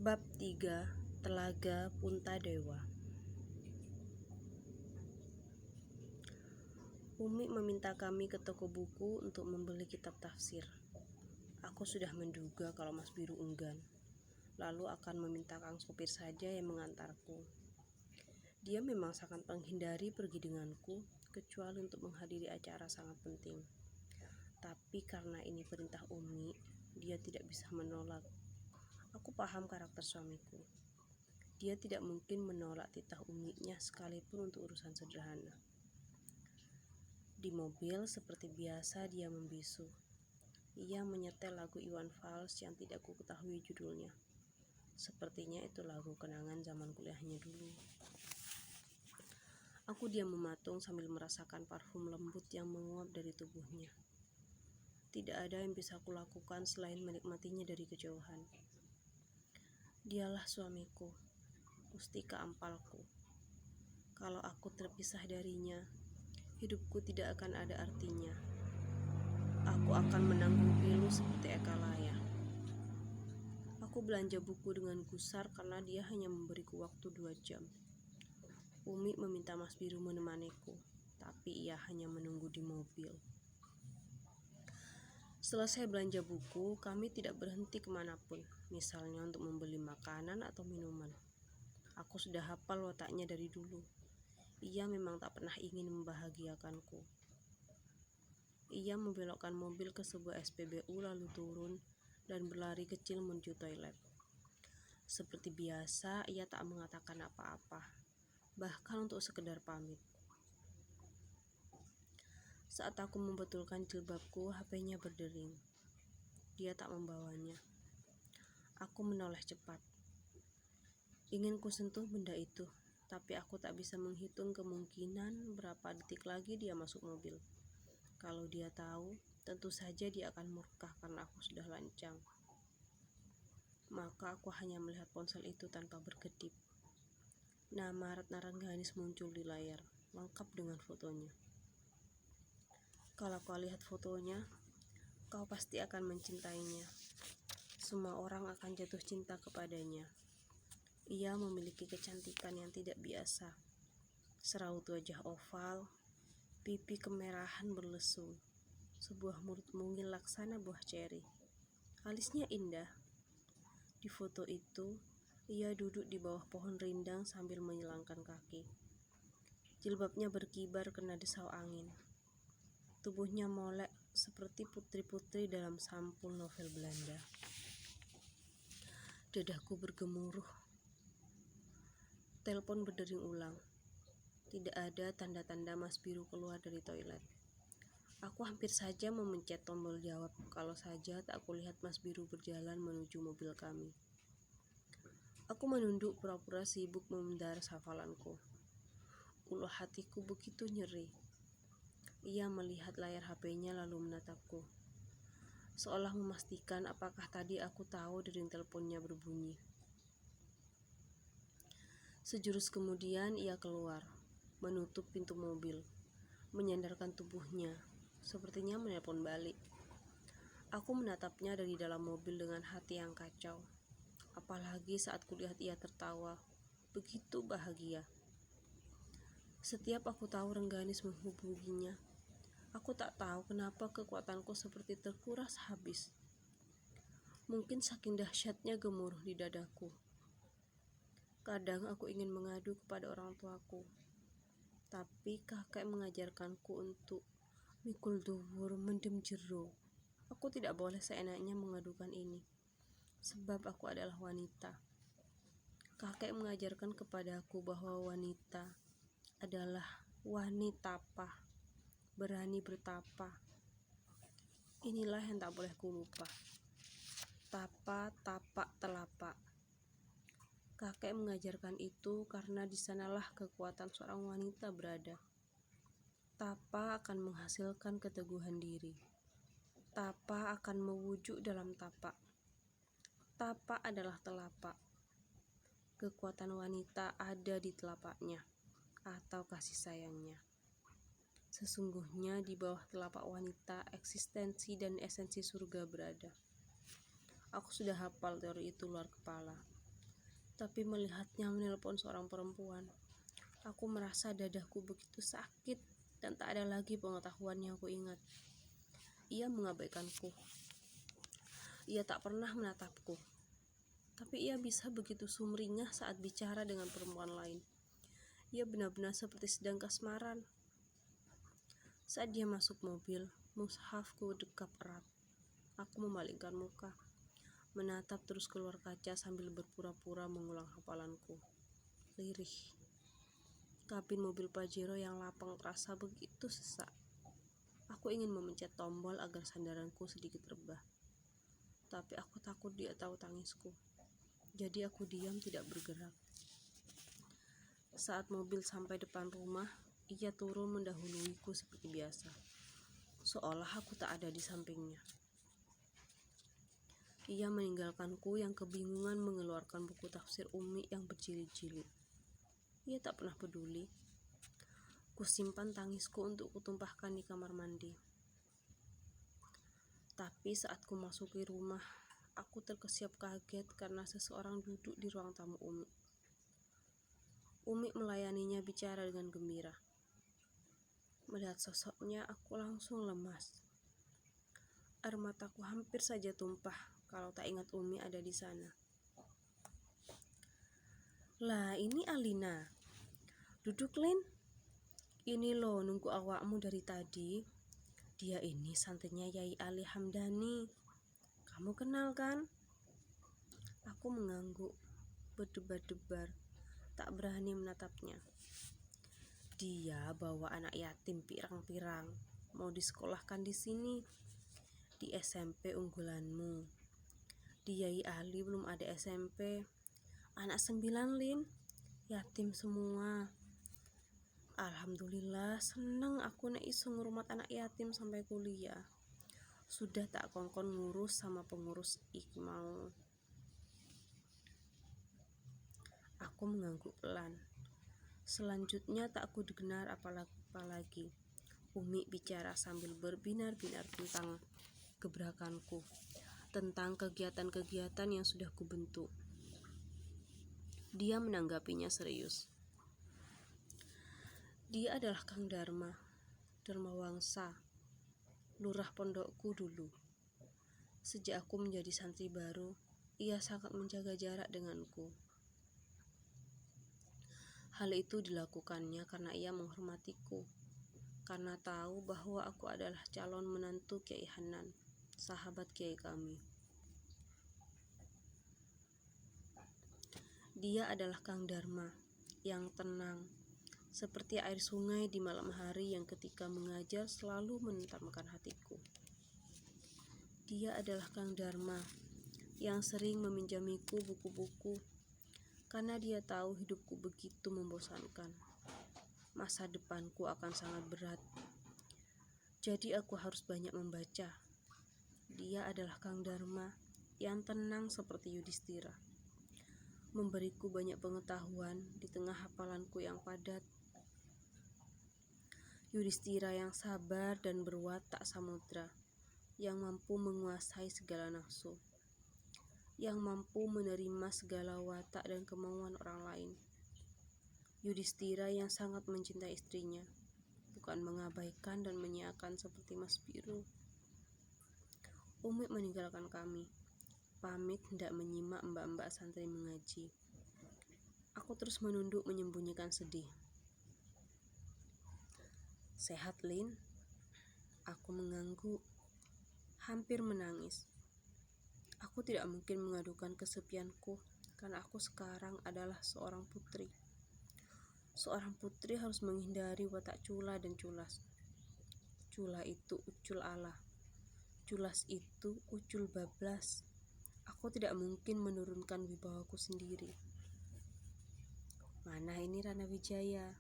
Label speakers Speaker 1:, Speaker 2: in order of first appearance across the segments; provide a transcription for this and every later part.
Speaker 1: Bab 3 Telaga Puntadewa. Umi meminta kami ke toko buku untuk membeli kitab tafsir. Aku sudah menduga kalau Mas Biru enggan, lalu akan meminta kang sopir saja yang mengantarku. Dia memang sangat menghindari pergi denganku, kecuali untuk menghadiri acara sangat penting. Tapi karena ini perintah Umi, dia tidak bisa menolak. Aku paham karakter suamiku. Dia tidak mungkin menolak titah uminya sekalipun untuk urusan sederhana. Di mobil seperti biasa dia membisu. Ia menyetel lagu Iwan Fals yang tidak ku ketahui judulnya. Sepertinya itu lagu kenangan zaman kuliahnya dulu. Aku diam mematung sambil merasakan parfum lembut yang menguap dari tubuhnya. Tidak ada yang bisa kulakukan selain menikmatinya dari kejauhan. Dialah suamiku, mustika ampalku. Kalau aku terpisah darinya, hidupku tidak akan ada artinya. Aku akan menanggung pilu seperti Ekalaya. Aku belanja buku dengan gusar karena dia hanya memberiku waktu 2 jam. Umi meminta Mas Biru menemaniku, tapi ia hanya menunggu di mobil. Selesai belanja buku, kami tidak berhenti kemanapun, misalnya untuk membeli makanan atau minuman. Aku sudah hafal wataknya dari dulu. Ia memang tak pernah ingin membahagiakanku. Ia membelokkan mobil ke sebuah SPBU lalu turun dan berlari kecil menuju toilet. Seperti biasa, ia tak mengatakan apa-apa, bahkan untuk sekedar pamit. Saat aku membetulkan jilbabku, HP-nya berdering. Dia tak membawanya. Aku menoleh cepat. Ingin kusentuh benda itu, tapi aku tak bisa menghitung kemungkinan berapa detik lagi dia masuk mobil. Kalau dia tahu, tentu saja dia akan murka karena aku sudah lancang. Maka aku hanya melihat ponsel itu tanpa berkedip. Nama Ratna Rengganis muncul di layar, lengkap dengan fotonya. Kalau kau lihat fotonya, kau pasti akan mencintainya. Semua orang akan jatuh cinta kepadanya. Ia memiliki kecantikan yang tidak biasa. Seraut wajah oval, pipi kemerahan berlesung, sebuah mulut mungil laksana buah ceri. Alisnya indah. Di foto itu, ia duduk di bawah pohon rindang sambil menyilangkan kaki. Jilbabnya berkibar kena desau angin. Tubuhnya molek seperti putri-putri dalam sampul novel Belanda. Dadaku bergemuruh. Telepon berdering ulang. Tidak ada tanda-tanda Mas Biru keluar dari toilet. Aku hampir saja memencet tombol jawab kalau saja tak kulihat Mas Biru berjalan menuju mobil kami. Aku menunduk pura-pura sibuk memendar hafalanku. Ulu hatiku begitu nyeri. Ia melihat layar HP-nya lalu menatapku, seolah memastikan apakah tadi aku tahu dering teleponnya berbunyi. Sejurus kemudian ia keluar, menutup pintu mobil, menyandarkan tubuhnya, sepertinya menelpon balik. Aku menatapnya dari dalam mobil dengan hati yang kacau, apalagi saat kulihat ia tertawa, begitu bahagia. Setiap aku tahu Rengganis menghubunginya, aku tak tahu kenapa kekuatanku seperti terkuras habis. Mungkin saking dahsyatnya gemuruh di dadaku. Kadang aku ingin mengadu kepada orang tuaku, tapi kakek mengajarkanku untuk mikul dhuwur mendem jero. Aku tidak boleh seenaknya mengadukan ini, sebab aku adalah wanita. Kakek mengajarkan kepadaku bahwa wanita adalah wanitapa, berani bertapa. Inilah yang tak boleh kulupa. Tapa, tapak, telapak. Kakek mengajarkan itu karena di sanalah kekuatan seorang wanita berada. Tapa akan menghasilkan keteguhan diri. Tapa akan mewujud dalam tapak. Tapak adalah telapak. Kekuatan wanita ada di telapaknya atau kasih sayangnya. Sesungguhnya di bawah telapak wanita eksistensi dan esensi surga berada. Aku sudah hafal teori itu luar kepala. Tapi melihatnya menelpon seorang perempuan, aku merasa dadaku begitu sakit dan tak ada lagi pengetahuan yang aku ingat. Ia mengabaikanku. Ia tak pernah menatapku. Tapi ia bisa begitu sumringah saat bicara dengan perempuan lain. Ia benar-benar seperti sedang kasmaran. Saat dia masuk mobil, mushafku dekap erat. Aku memalingkan muka, menatap terus keluar kaca sambil berpura-pura mengulang hafalanku. Lirih. Kabin mobil Pajero yang lapang terasa begitu sesak. Aku ingin memencet tombol agar sandaranku sedikit rebah. Tapi aku takut dia tahu tangisku. Jadi aku diam tidak bergerak. Saat mobil sampai depan rumah, ia turun mendahuluiku seperti biasa. Seolah aku tak ada di sampingnya. Ia meninggalkanku yang kebingungan mengeluarkan buku tafsir Umi yang berjilid-jilid. Ia tak pernah peduli. Kusimpan tangisku untuk kutumpahkan di kamar mandi. Tapi saat kumasuki rumah, aku terkesiap kaget karena seseorang duduk di ruang tamu Umi. Umi melayaninya bicara dengan gembira. Melihat sosoknya, aku langsung lemas. Air mataku hampir saja tumpah kalau tak ingat Umi ada di sana. Lah, ini Alina. Duduk, Lin. Ini loh nunggu awakmu dari tadi. Dia ini santrinya Yai Ali Hamdani. Kamu kenal kan? Aku mengangguk, berdebar-debar, tak berani menatapnya. Dia bawa anak yatim pirang-pirang, mau disekolahkan di sini, di SMP unggulanmu. Di Yai Ali belum ada SMP. Anak 9, Lin. Yatim semua. Alhamdulillah, seneng aku nek iso ngurmat anak yatim sampai kuliah. Sudah tak kongkon ngurus sama pengurus iki mau. Aku mengangguk pelan. Selanjutnya tak aku dengar apalagi. Umi bicara sambil berbinar-binar tentang gebrakanku, tentang kegiatan-kegiatan yang sudah kubentuk. Dia menanggapinya serius. Dia adalah Kang Dharma Wangsa, lurah pondokku dulu. Sejak aku menjadi santri baru, ia sangat menjaga jarak denganku. Hal itu dilakukannya karena ia menghormatiku, karena tahu bahwa aku adalah calon menantu Kiai Hanan, sahabat Kiai kami. Dia adalah Kang Dharma yang tenang, seperti air sungai di malam hari yang ketika mengajar selalu menenteramkan hatiku. Dia adalah Kang Dharma yang sering meminjamiku buku-buku karena dia tahu hidupku begitu membosankan. Masa depanku akan sangat berat. Jadi aku harus banyak membaca. Dia adalah Kang Dharma yang tenang seperti Yudhistira, memberiku banyak pengetahuan di tengah hafalanku yang padat. Yudhistira yang sabar dan berwatak samudra, yang mampu menguasai segala nafsu, yang mampu menerima segala watak dan kemauan orang lain. Yudhistira yang sangat mencintai istrinya, bukan mengabaikan dan menyiakan seperti Mas Biru. Umi meninggalkan kami, pamit hendak menyimak mbak-mbak santri mengaji. Aku terus menunduk menyembunyikan sedih. Sehat, Lin? Aku mengangguk, hampir menangis. Aku tidak mungkin mengadukan kesepianku karena aku sekarang adalah seorang putri. Seorang putri harus menghindari watak cula dan culas. Cula itu ucul Allah. Culas itu ucul bablas. Aku tidak mungkin menurunkan wibawaku sendiri. Mana ini Rana Wijaya?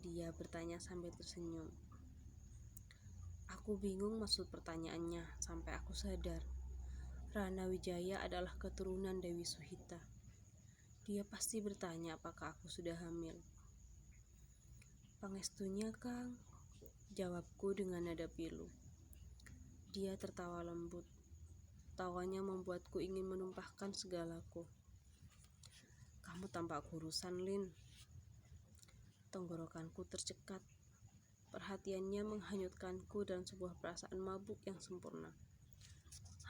Speaker 1: Dia bertanya sambil tersenyum. Aku bingung maksud pertanyaannya sampai aku sadar. Rana Wijaya adalah keturunan Dewi Suhita. Dia pasti bertanya apakah aku sudah hamil. Pangestunya, Kang, jawabku dengan nada pilu. Dia tertawa lembut. Tawanya membuatku ingin menumpahkan segalaku. Kamu tampak kurusan, Lin. Tenggorokanku tercekat. Perhatiannya menghanyutkanku dalam sebuah perasaan mabuk yang sempurna.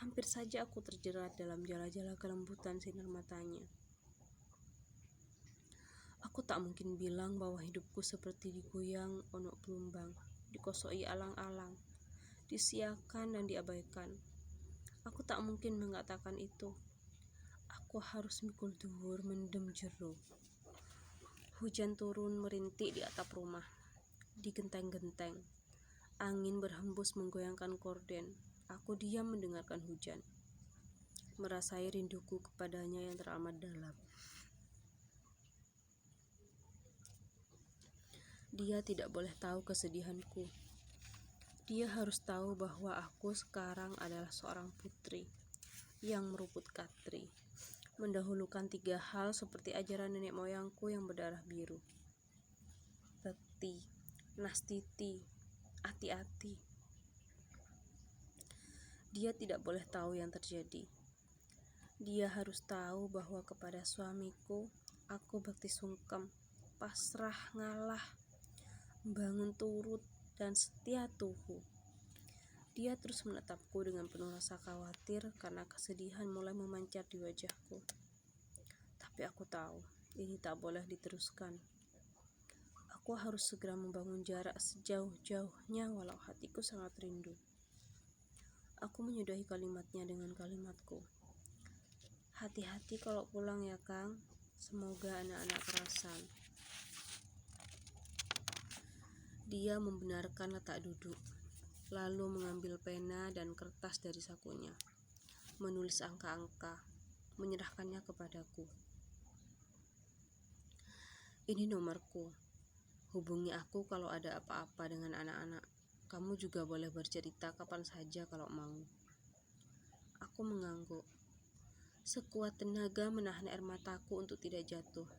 Speaker 1: Hampir saja aku terjerat dalam jala-jala kelembutan sinar matanya. Aku tak mungkin bilang bahwa hidupku seperti digoyang onok pelumbang, dikosoi alang-alang, disiakan dan diabaikan. Aku tak mungkin mengatakan itu. Aku harus mikul dhuwur mendem jero. Hujan turun merintik di atap rumah, di genteng-genteng. Angin berhembus menggoyangkan korden. Aku diam mendengarkan hujan, merasai rinduku kepadanya yang teramat dalam. Dia tidak boleh tahu kesedihanku. Dia harus tahu bahwa aku sekarang adalah seorang putri yang meruput katri, mendahulukan 3 hal seperti ajaran nenek moyangku yang berdarah biru. Bekti, nastiti, ati-ati. Dia tidak boleh tahu yang terjadi. Dia harus tahu bahwa kepada suamiku, aku bakti sungkem, pasrah ngalah, bangun turut, dan setia tuhu. Dia terus menatapku dengan penuh rasa khawatir karena kesedihan mulai memancar di wajahku. Tapi aku tahu, ini tak boleh diteruskan. Aku harus segera membangun jarak sejauh-jauhnya walau hatiku sangat rindu. Aku menyudahi kalimatnya dengan kalimatku. Hati-hati kalau pulang ya, Kang. Semoga anak-anak kerasan. Dia membenarkan letak duduk, lalu mengambil pena dan kertas dari sakunya, menulis angka-angka, menyerahkannya kepadaku. Ini nomorku. Hubungi aku kalau ada apa-apa dengan anak-anak. Kamu juga boleh bercerita kapan saja kalau mau. Aku mengangguk. Sekuat tenaga menahan air mataku untuk tidak jatuh.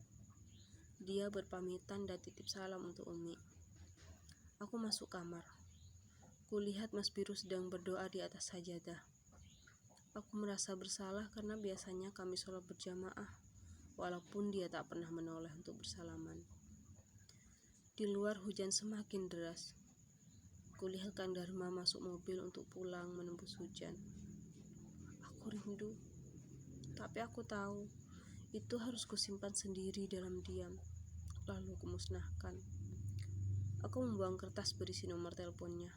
Speaker 1: Dia berpamitan dan titip salam untuk Umi. Aku masuk kamar. Kulihat Mas Biru sedang berdoa di atas sajadah. Aku merasa bersalah karena biasanya kami sholat berjamaah, walaupun dia tak pernah menoleh untuk bersalaman. Di luar hujan semakin deras. Kulihat Kang Dharma masuk mobil untuk pulang menembus hujan. Aku rindu, tapi aku tahu itu harus kusimpan sendiri dalam diam, lalu kumusnahkan. Aku membuang kertas berisi nomor teleponnya.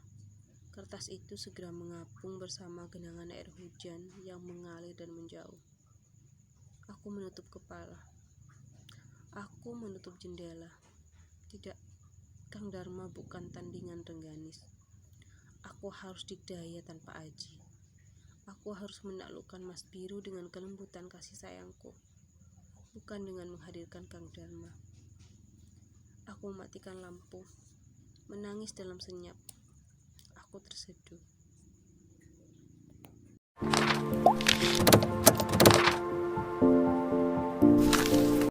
Speaker 1: Kertas itu segera mengapung bersama genangan air hujan yang mengalir dan menjauh. Aku menutup kepala. Aku menutup jendela. Tidak, Kang Dharma bukan tandingan Rengganis. Aku harus dikdaya tanpa aji. Aku harus menaklukkan Mas Biru dengan kelembutan kasih sayangku, bukan dengan menghadirkan Kang Dharma. Aku mematikan lampu, menangis dalam senyap. Aku terseduh.